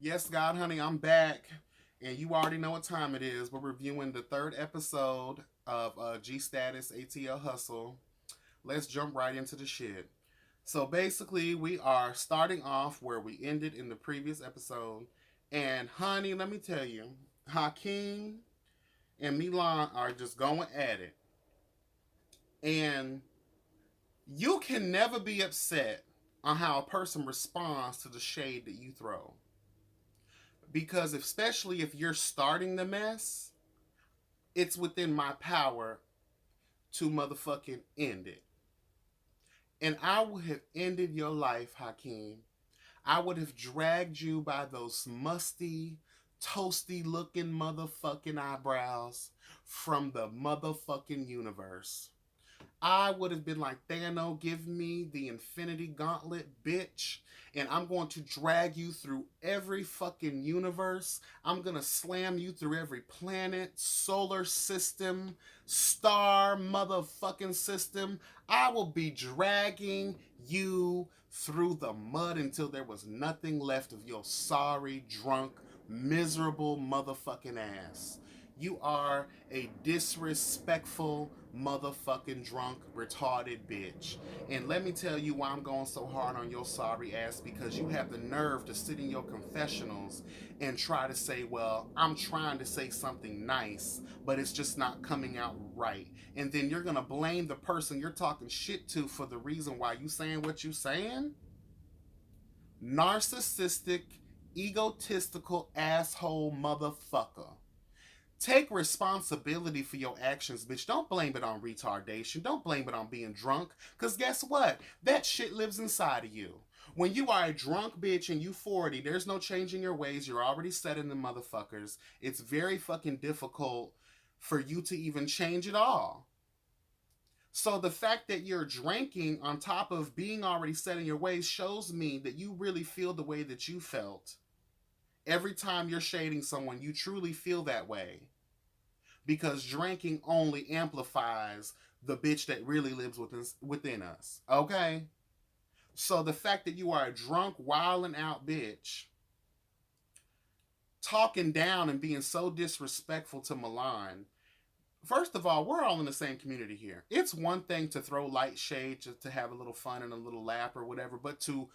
Yes, God, honey, I'm back. And you already know what time it is. We're reviewing the third episode of G-status ATL Hustle. Let's jump right into the shit. So basically, we are starting off where we ended in the previous episode. And honey, let me tell you, Hakeem and Milan are just going at it. And you can never be upset on how a person responds to the shade that you throw. Because especially if you're starting the mess, it's within my power to motherfucking end it. And I would have ended your life, Hakeem. I would have dragged you by those musty, toasty looking motherfucking eyebrows from the motherfucking universe. I would have been like, Thanos, give me the infinity gauntlet, bitch. And I'm going to drag you through every fucking universe. I'm going to slam you through every planet, solar system, star motherfucking system. I will be dragging you through the mud until there was nothing left of your sorry, drunk, miserable motherfucking ass. You are a disrespectful, motherfucking drunk, retarded bitch. And let me tell you why I'm going so hard on your sorry ass, because you have the nerve to sit in your confessionals and try to say, well, I'm trying to say something nice, but it's just not coming out right. And then you're gonna blame the person you're talking shit to for the reason why you saying what you saying? Narcissistic, egotistical asshole motherfucker. Take responsibility for your actions, bitch. Don't blame it on retardation. Don't blame it on being drunk. Because guess what? That shit lives inside of you. When you are a drunk bitch and you 40, there's no changing your ways. You're already set in the motherfuckers. It's very fucking difficult for you to even change it all. So the fact that you're drinking on top of being already set in your ways shows me that you really feel the way that you felt. Every time you're shading someone, you truly feel that way, because drinking only amplifies the bitch that really lives within us. Okay? So the fact that you are a drunk, wilding out bitch, talking down and being so disrespectful to Milan. First of all, we're all in the same community here. It's one thing to throw light shade just to have a little fun and a little laugh or whatever, but to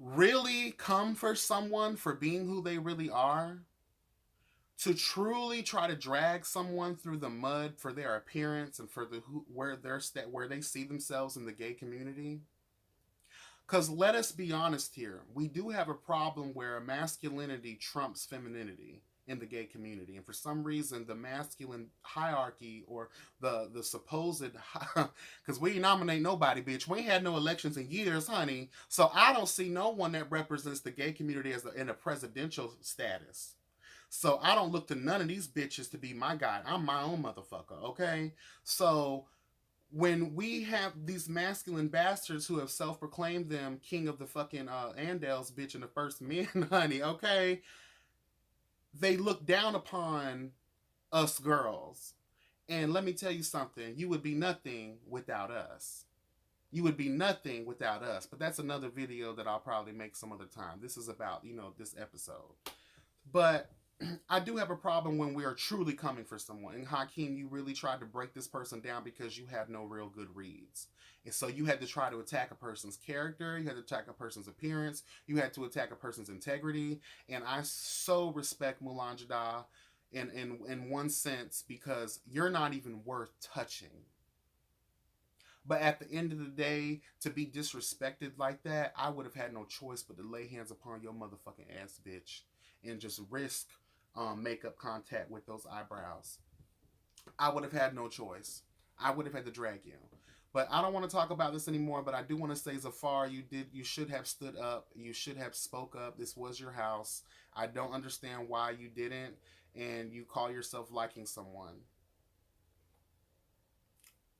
really come for someone for being who they really are, to truly try to drag someone through the mud for their appearance and for where they see themselves in the gay community. Because let us be honest here, we do have a problem where masculinity trumps femininity in the gay community, and for some reason the masculine hierarchy, or the supposed, because we ain't nominate nobody, bitch. We ain't had no elections in years, honey. So I don't see no one that represents the gay community in a presidential status. So I don't look to none of these bitches to be my guy. I'm my own motherfucker, okay? So when we have these masculine bastards who have self-proclaimed them king of the fucking Andals, bitch, and the first men, honey, okay? They look down upon us girls. And let me tell you something, you would be nothing without us. You would be nothing without us. But that's another video that I'll probably make some other time. This is about, this episode. But I do have a problem when we are truly coming for someone. And Hakeem, you really tried to break this person down because you had no real good reads. And so you had to try to attack a person's character, you had to attack a person's appearance, you had to attack a person's integrity. And I so respect Mulan Jada in one sense, because you're not even worth touching. But at the end of the day, to be disrespected like that, I would have had no choice but to lay hands upon your motherfucking ass, bitch, and just risk makeup contact with those eyebrows. I would have had no choice. I would have had to drag you. But I don't want to talk about this anymore. But I do want to say, Zafar, you should have stood up. You should have spoke up. This was your house. I don't understand why you didn't, and you call yourself liking someone.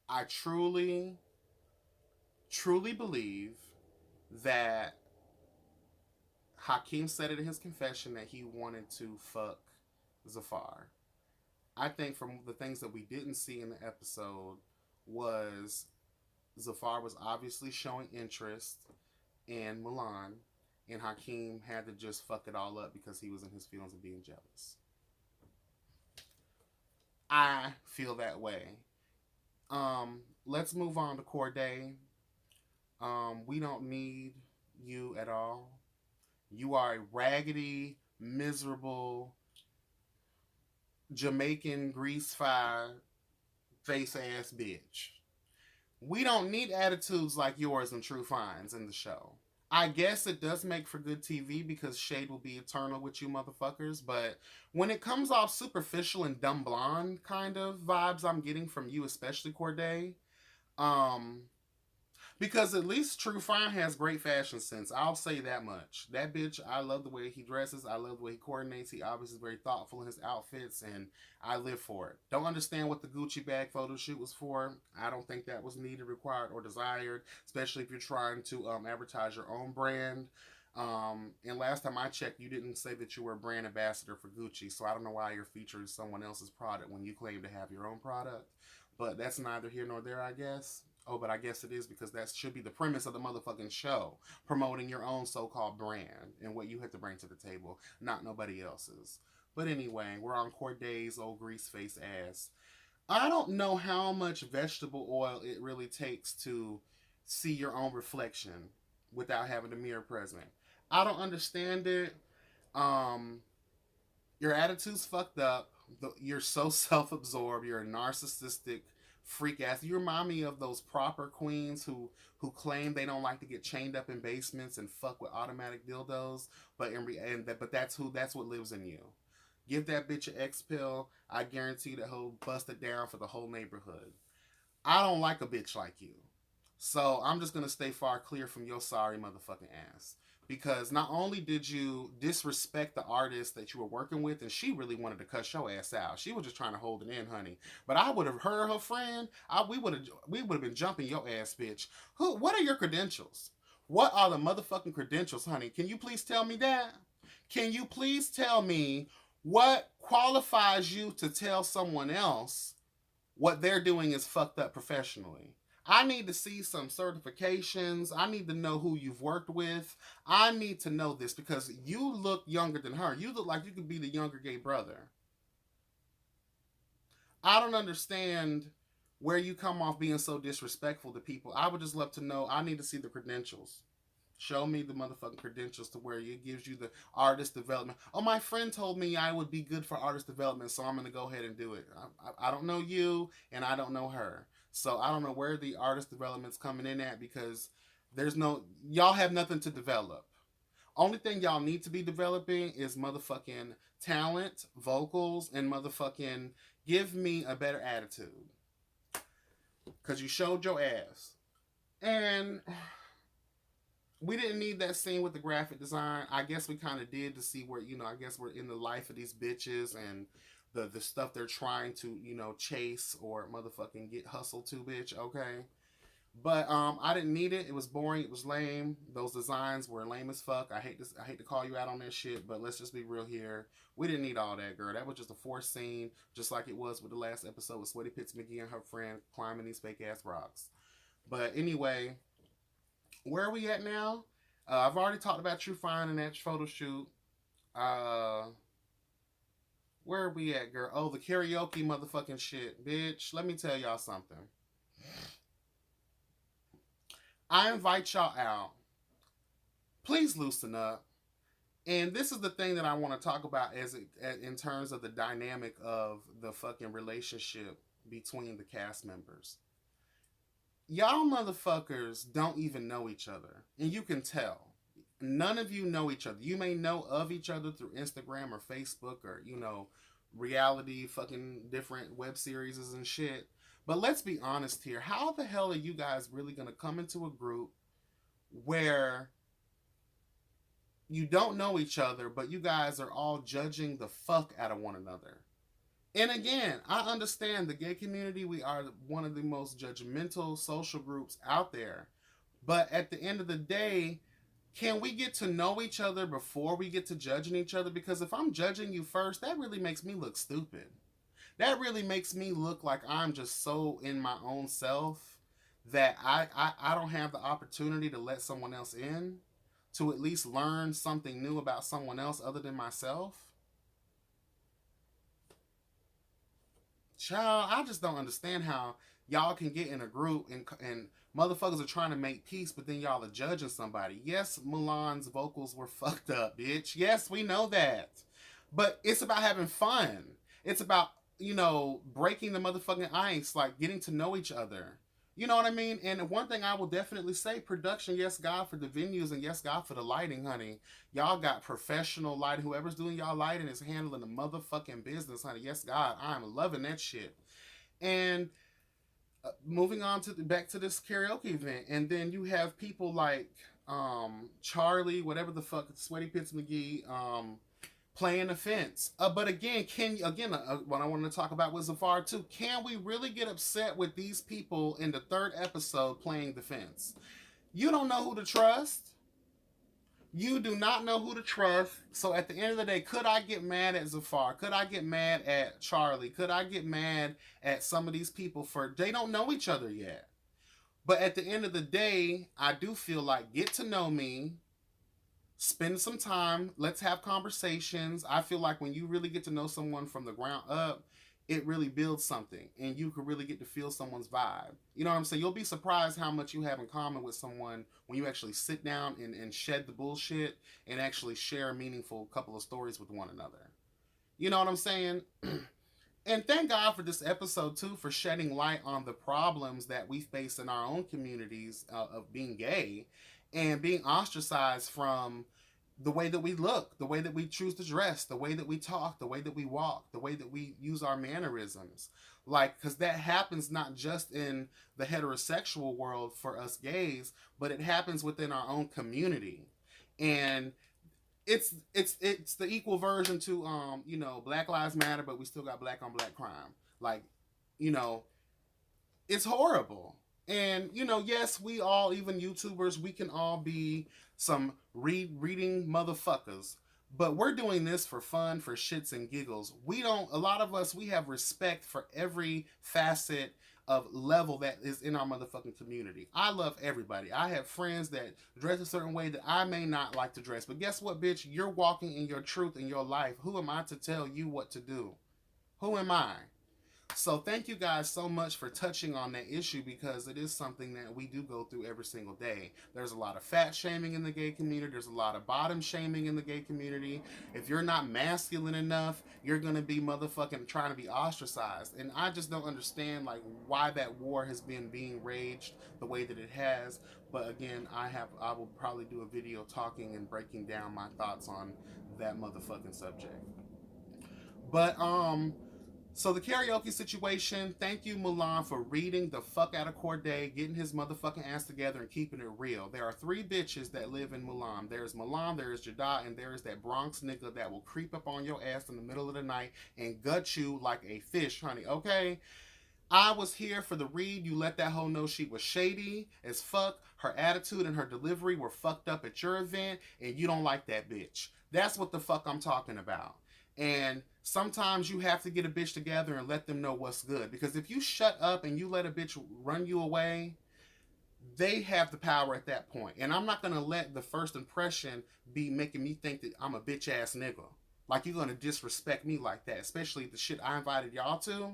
I truly, truly believe that Hakeem said it in his confession that he wanted to fuck Zafar. I think from the things that we didn't see in the episode was Zafar was obviously showing interest in Milan, and Hakeem had to just fuck it all up because he was in his feelings of being jealous. I feel that way. Let's move on to Cordae. We don't need you at all. You are a raggedy, miserable Jamaican grease fire face ass bitch. We don't need attitudes like yours and True Finds in the show. I guess it does make for good TV because Shade will be eternal with you motherfuckers, but when it comes off superficial and dumb blonde kind of vibes I'm getting from you, especially Corday, um, because at least True Fine has great fashion sense. I'll say that much. That bitch, I love the way he dresses. I love the way he coordinates. He obviously is very thoughtful in his outfits, and I live for it. Don't understand what the Gucci bag photo shoot was for. I don't think that was needed, required, or desired, especially if you're trying to advertise your own brand. And last time I checked, you didn't say that you were a brand ambassador for Gucci, so I don't know why you're featuring someone else's product when you claim to have your own product. But that's neither here nor there, I guess. Oh, but I guess it is because that should be the premise of the motherfucking show. Promoting your own so-called brand and what you have to bring to the table, not nobody else's. But anyway, we're on Cordae's old grease face ass. I don't know how much vegetable oil it really takes to see your own reflection without having a mirror present. I don't understand it. Um, your attitude's fucked up. You're so self-absorbed. You're a narcissistic freak ass. You remind me of those proper queens who claim they don't like to get chained up in basements and fuck with automatic dildos, but that's what lives in you. Give that bitch an X pill. I guarantee that he'll bust it down for the whole neighborhood. I don't like a bitch like you. So I'm just gonna stay far clear from your sorry motherfucking ass. Because not only did you disrespect the artist that you were working with, and she really wanted to cuss your ass out. She was just trying to hold it in, honey. But I would have heard her friend. We would have been jumping your ass, bitch. What are your credentials? What are the motherfucking credentials, honey? Can you please tell me that? Can you please tell me what qualifies you to tell someone else what they're doing is fucked up professionally? I need to see some certifications. I need to know who you've worked with. I need to know this because you look younger than her. You look like you could be the younger gay brother. I don't understand where you come off being so disrespectful to people. I would just love to know. I need to see the credentials. Show me the motherfucking credentials to where it gives you the artist development. Oh, my friend told me I would be good for artist development, so I'm going to go ahead and do it. I don't know you, and I don't know her. So I don't know where the artist development's coming in at because y'all have nothing to develop. Only thing y'all need to be developing is motherfucking talent, vocals, and motherfucking give me a better attitude. Because you showed your ass. And we didn't need that scene with the graphic design. I guess we kind of did to see where, I guess we're in the life of these bitches and the stuff they're trying to, chase or motherfucking get hustled to, bitch, okay? But I didn't need it. It was boring. It was lame. Those designs were lame as fuck. I hate to call you out on that shit, but let's just be real here. We didn't need all that, girl. That was just a forced scene, just like it was with the last episode with Sweaty Pits McGee and her friend climbing these fake ass rocks. But anyway, where are we at now? I've already talked about True Fine and that photo shoot. Where are we at, girl? Oh, the karaoke motherfucking shit. Bitch, let me tell y'all something. I invite y'all out. Please loosen up. And this is the thing that I want to talk about in terms of the dynamic of the fucking relationship between the cast members. Y'all motherfuckers don't even know each other. And you can tell. None of you know each other. You may know of each other through Instagram or Facebook or, reality fucking different web series and shit. But let's be honest here. How the hell are you guys really going to come into a group where you don't know each other, but you guys are all judging the fuck out of one another? And again, I understand the gay community, we are one of the most judgmental social groups out there. But at the end of the day, can we get to know each other before we get to judging each other? Because if I'm judging you first, that really makes me look stupid. That really makes me look like I'm just so in my own self that I don't have the opportunity to let someone else in. to at least learn something new about someone else other than myself? Child, I just don't understand how y'all can get in a group and motherfuckers are trying to make peace, but then y'all are judging somebody. Yes, Milan's vocals were fucked up, bitch. Yes, we know that. But it's about having fun. It's about, breaking the motherfucking ice, like getting to know each other. You know what I mean? And one thing I will definitely say, production, yes, God, for the venues, and yes, God, for the lighting, honey. Y'all got professional lighting. Whoever's doing y'all lighting is handling the motherfucking business, honey. Yes, God, I'm loving that shit. And moving on to back to this karaoke event, and then you have people like Charlie, whatever the fuck, Sweaty Pits McGee, playing the fence. But again, what I wanted to talk about was Zafar too. Can we really get upset with these people in the third episode playing the fence? You don't know who to trust. You do not know who to trust. So at the end of the day, could I get mad at Zafar? Could I get mad at Charlie? Could I get mad at some of these people for they don't know each other yet? But at the end of the day, I do feel like get to know me, spend some time, let's have conversations. I feel like when you really get to know someone from the ground up, it really builds something and you can really get to feel someone's vibe. You know what I'm saying? You'll be surprised how much you have in common with someone when you actually sit down and shed the bullshit and actually share a meaningful couple of stories with one another. You know what I'm saying? And thank God for this episode too, for shedding light on the problems that we face in our own communities of being gay and being ostracized from the way that we look, the way that we choose to dress, the way that we talk, the way that we walk, the way that we use our mannerisms. Like, because that happens not just in the heterosexual world for us gays, but it happens within our own community. And it's the equal version to Black Lives Matter, but we still got black on black crime. Like, you know, it's horrible. And yes, we all, even YouTubers, we can all be some reading motherfuckers. But we're doing this for fun, for shits and giggles. We don't. A lot of us, we have respect for every facet of level that is in our motherfucking community. I love everybody. I have friends that dress a certain way that I may not like to dress. But guess what, bitch? You're walking in your truth in your life. Who am I to tell you what to do? Who am I? So thank you guys so much for touching on that issue, because it is something that we do go through every single day. There's a lot of fat shaming in the gay community. There's a lot of bottom shaming in the gay community. If you're not masculine enough, you're going to be motherfucking trying to be ostracized. And I just don't understand like why that war has been being raged the way that it has. But again, I will probably do a video talking and breaking down my thoughts on that motherfucking subject. But so the karaoke situation, thank you, Milan, for reading the fuck out of Cordae, getting his motherfucking ass together and keeping it real. There are 3 bitches that live in Milan. There's Milan, there is Jada, and there is that Bronx nigga that will creep up on your ass in the middle of the night and gut you like a fish, honey, okay? I was here for the read. You let that hoe know she was shady as fuck. Her attitude and her delivery were fucked up at your event, and you don't like that bitch. That's what the fuck I'm talking about. And sometimes you have to get a bitch together and let them know what's good. Because if you shut up and you let a bitch run you away, they have the power at that point. And I'm not going to let the first impression be making me think that I'm a bitch ass nigga. Like you're going to disrespect me like that. Especially the shit I invited y'all to.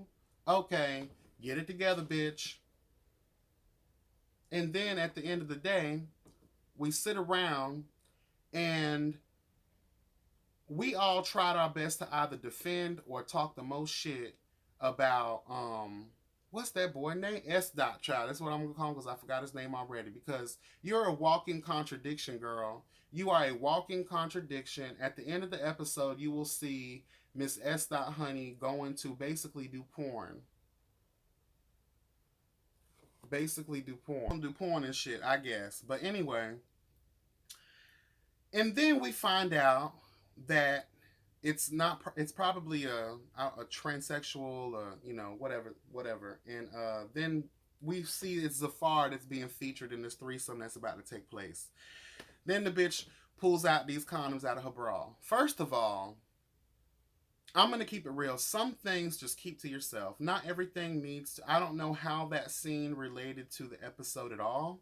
Okay, get it together, bitch. And then at the end of the day, we sit around and we all tried our best to either defend or talk the most shit about what's that boy name? SDot, child. That's what I'm gonna call him because I forgot his name already. Because you're a walking contradiction, girl. You are a walking contradiction. At the end of the episode, you will see Miss SDot Honey going to basically do porn. Basically do porn. Do porn and shit, I guess. But anyway. And then we find out that it's not, it's probably a transsexual, whatever. And then we see it's Zafar that's being featured in this threesome that's about to take place. Then the bitch pulls out these condoms out of her bra. First of all, I'm going to keep it real. Some things just keep to yourself. Not everything needs to. I don't know how that scene related to the episode at all.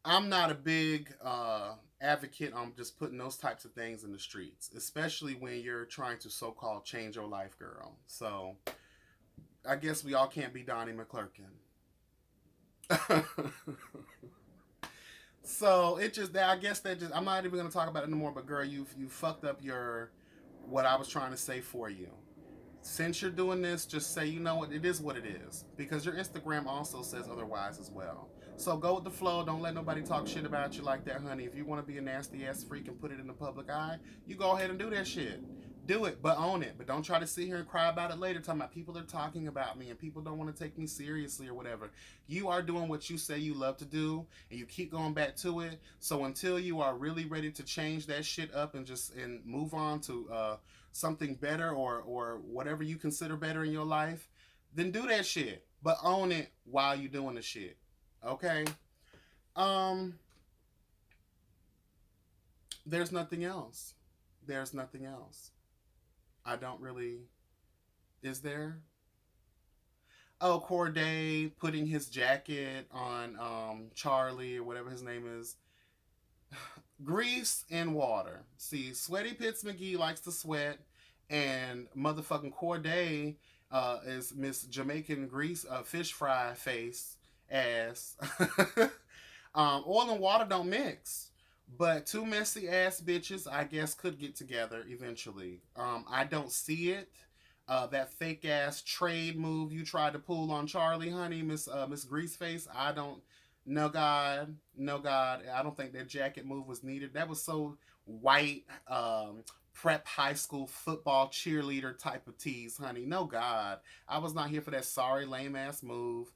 I'm not a big advocate on just putting those types of things in the streets, especially when you're trying to so-called change your life, girl. So I guess we all can't be Donnie McClurkin. So it just that I guess that just I'm not even gonna talk about it anymore. But girl, you fucked up your what I was trying to say for you. Since you're doing this, just say, you know what it is. Because your Instagram also says otherwise as well. So go with the flow. Don't let nobody talk shit about you like that, honey. If you want to be a nasty ass freak and put it in the public eye, you go ahead and do that shit. Do it, but own it. But don't try to sit here and cry about it later, talking about people are talking about me and people don't want to take me seriously or whatever. You are doing what you say you love to do, and you keep going back to it. So until you are really ready to change that shit up and move on to something better or whatever you consider better in your life, then do that shit. But own it while you're doing the shit. Okay? Um, there's nothing else. There's nothing else. I don't really. Is there? Oh, Cordae putting his jacket on Charlie or whatever his name is. Grease and water. See, Sweaty Pits McGee likes to sweat, and motherfucking Cordae is Miss Jamaican Grease fish fry face ass. Oil and water don't mix. But two messy ass bitches, I guess, could get together eventually. I don't see it. That fake ass trade move you tried to pull on Charlie, honey, Miss Greaseface. I don't. No God, no God. I don't think that jacket move was needed. That was so white, prep high school football cheerleader type of tease, honey. No God, I was not here for that sorry lame ass move.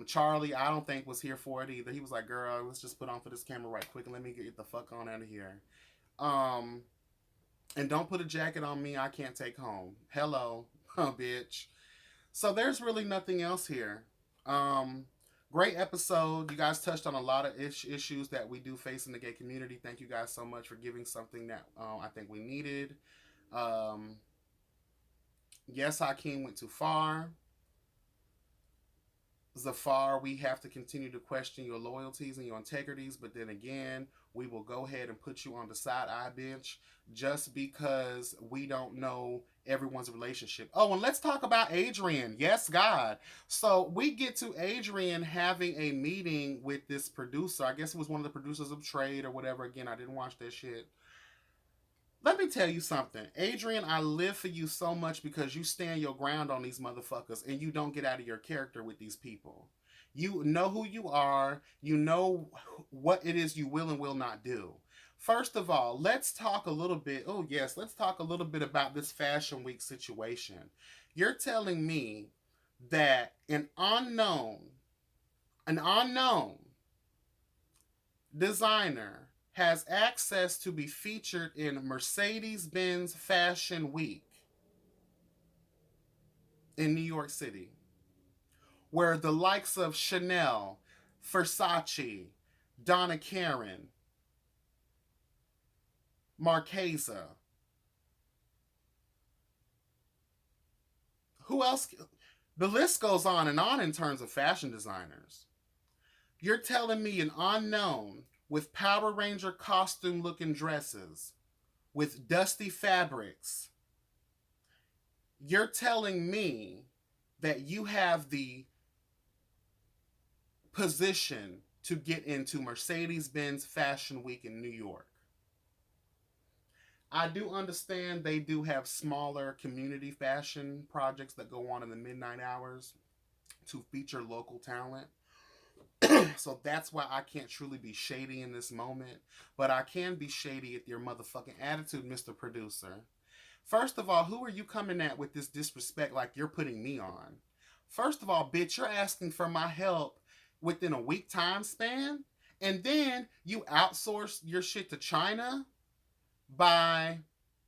Charlie, I don't think was here for it either. He was like, "Girl, let's just put on for this camera right quick and let me get the fuck on out of here." Um, and don't put a jacket on me I can't take home. Hello, bitch. So there's really nothing else here. Um, Great episode. You guys touched on a lot of issues that we do face in the gay community. Thank you guys so much for giving something that I think we needed. Um, yes, Hakeem went too far. Zafar, we have to continue to question your loyalties and your integrities, but then again, we will go ahead and put you on the side eye bench just because we don't know everyone's relationship. Oh, and let's talk about Adrien. Yes, God. So we get to Adrien having a meeting with this producer. I guess it was one of the producers of Trade or whatever. Again, I didn't watch that shit. Let me tell you something. Adrien, I live for you so much because you stand your ground on these motherfuckers and you don't get out of your character with these people. You know who you are. You know what it is you will and will not do. First of all, let's talk a little bit. Oh, yes, let's talk a little bit about this Fashion Week situation. You're telling me that an unknown designer has access to be featured in Mercedes-Benz Fashion Week in New York City, where the likes of Chanel, Versace, Donna Karan, Marchesa, who else? The list goes on in terms of fashion designers. You're telling me an unknown with Power Ranger costume looking dresses, with dusty fabrics. You're telling me that you have the position to get into Mercedes-Benz Fashion Week in New York. I do understand they do have smaller community fashion projects that go on in the midnight hours to feature local talent. So that's why I can't truly be shady in this moment. But I can be shady at your motherfucking attitude, Mr. Producer. First of all, who are you coming at with this disrespect like you're putting me on? First of all, bitch, you're asking for my help within a week time span? And then you outsource your shit to China by,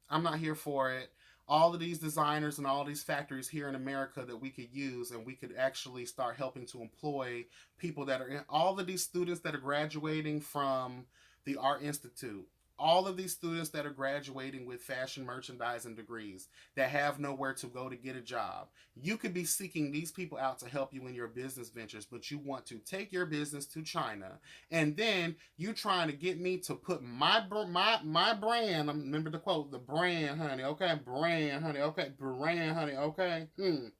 I'm not here for it, all of these designers and all these factories here in America that we could use, and we could actually start helping to employ people that are in all of these students that are graduating from the Art Institute. all of these students that are graduating with fashion merchandising degrees that have nowhere to go to get a job. You could be seeking these people out to help you in your business ventures, but you want to take your business to China, and then you trying to get me to put my brand. Remember the quote, the brand, honey. Okay, brand, honey. Okay, brand, honey. Okay. You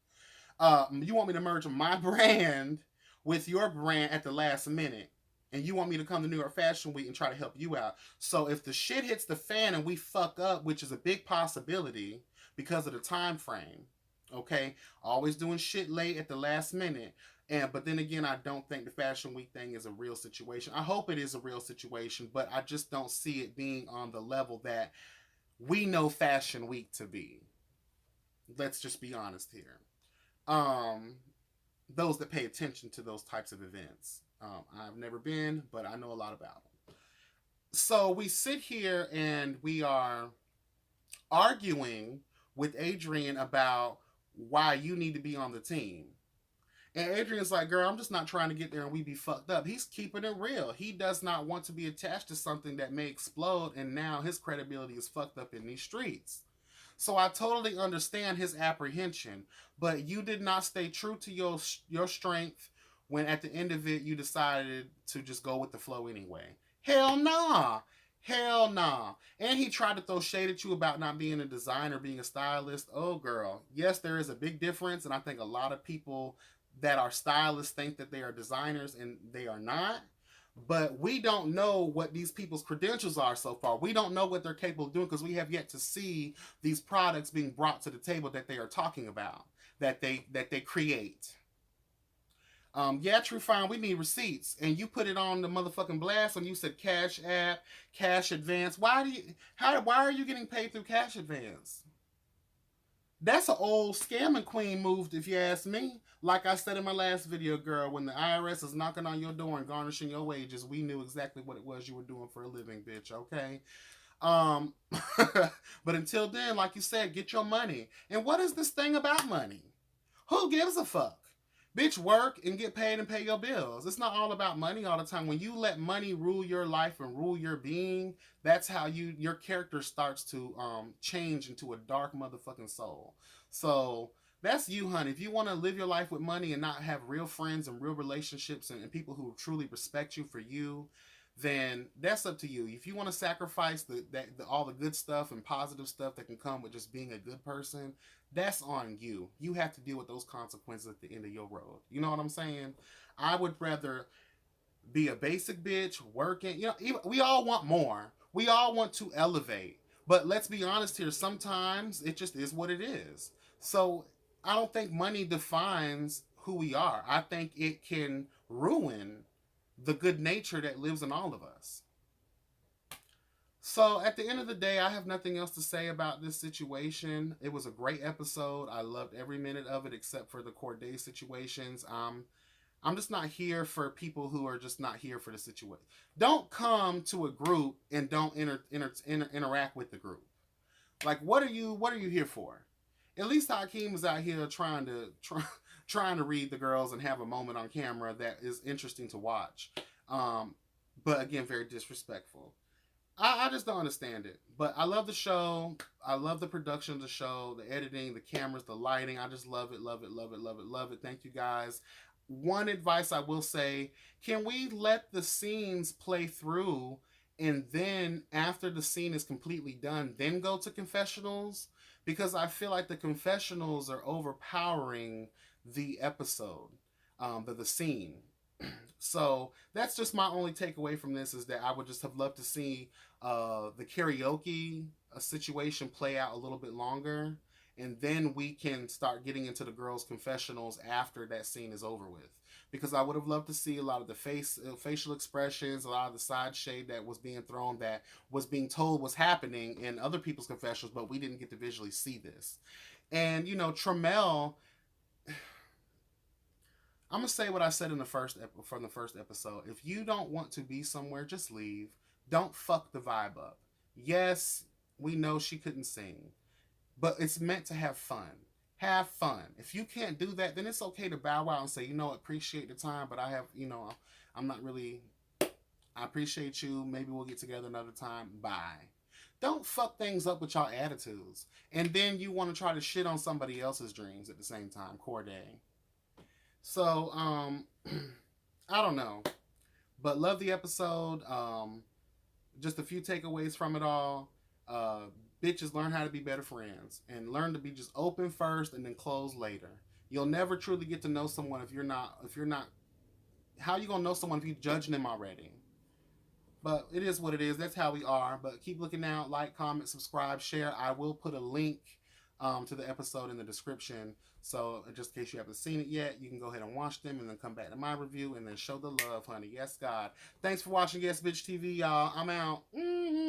want me to merge my brand with your brand at the last minute, and you want me to come to New York Fashion Week and try to help you out. So if the shit hits the fan and we fuck up, which is a big possibility because of the time frame, okay, always doing shit late at the last minute. But then again, I don't think the Fashion Week thing is a real situation. I hope it is a real situation, but I just don't see it being on the level that we know Fashion Week to be. Let's just be honest here. um, those that pay attention to those types of events. I've never been, but I know a lot about them. So we sit here and we are arguing with Adrien about why you need to be on the team. And Adrian's like, girl, I'm just not trying to get there and we be fucked up. He's keeping it real. He does not want to be attached to something that may explode, and now his credibility is fucked up in these streets. So I totally understand his apprehension, but you did not stay true to your strength when at the end of it you decided to just go with the flow anyway. Hell nah. Hell nah. And he tried to throw shade at you about not being a designer, being a stylist. Oh, girl. Yes, there is a big difference, and I think a lot of people that are stylists think that they are designers, and they are not. But we don't know what these people's credentials are so far. We don't know what they're capable of doing because we have yet to see these products being brought to the table that they are talking about, that they create. Yeah, true, fine. We need receipts, and you put it on the motherfucking blast when you said Cash App, Cash Advance. Why are you getting paid through Cash Advance? That's an old scamming queen move, if you ask me. Like I said in my last video, girl, when the IRS is knocking on your door and garnishing your wages, we knew exactly what it was you were doing for a living, bitch, okay? Um, but until then, like you said, get your money. And what is this thing about money? Who gives a fuck? Bitch, work and get paid and pay your bills. It's not all about money all the time. When you let money rule your life and rule your being, that's how your character starts to change into a dark motherfucking soul. So that's you, honey. If you want to live your life with money and not have real friends and real relationships and people who truly respect you for you, then that's up to you. If you want to sacrifice all the good stuff and positive stuff that can come with just being a good person, that's on you. You have to deal with those consequences at the end of your road. You know what I'm saying? I would rather be a basic bitch working. You know, we all want more. We all want to elevate. But let's be honest here. Sometimes it just is what it is. So I don't think money defines who we are. I think it can ruin the good nature that lives in all of us. So at the end of the day, I have nothing else to say about this situation. It was a great episode. I loved every minute of it except for the Cordae situations. I'm just not here for people who are just not here for the situation. Don't come to a group and don't interact with the group. Like, what are you here for? At least Hakeem was out here trying to read the girls and have a moment on camera that is interesting to watch. But again, very disrespectful. I just don't understand it. But I love the show. I love the production of the show, the editing, the cameras, the lighting. I just love it, love it, love it, love it, love it. Thank you guys. One advice I will say, can we let the scenes play through, and then after the scene is completely done, then go to confessionals? Because I feel like the confessionals are overpowering the episode, the scene. So that's just my only takeaway from this, is that I would just have loved to see the karaoke situation play out a little bit longer, and then we can start getting into the girls' confessionals after that scene is over with. Because I would have loved to see a lot of the facial expressions, a lot of the side shade that was being thrown, that was being told was happening in other people's confessionals, but we didn't get to visually see this. And, you know, Tramel, I'm going to say what I said from the first episode. If you don't want to be somewhere, just leave. Don't fuck the vibe up. Yes, we know she couldn't sing, but it's meant to have fun. Have fun. If you can't do that, then it's okay to bow out and say, you know, appreciate the time, but I'm not really I appreciate you. Maybe we'll get together another time. Bye. Don't fuck things up with y'all attitudes. And then you want to try to shit on somebody else's dreams at the same time. Cordae. So, I don't know. But love the episode. Just a few takeaways from it all. Bitches, learn how to be better friends. And learn to be just open first and then close later. You'll never truly get to know someone if you're not how you gonna know someone if you're judging them already? But it is what it is. That's how we are. But keep looking out. Like, comment, subscribe, share. I will put a link to the episode in the description. So just in case you haven't seen it yet, you can go ahead and watch them and then come back to my review and then show the love, honey. Yes, God. Thanks for watching Yes Bitch TV, y'all. I'm out. Mm-hmm.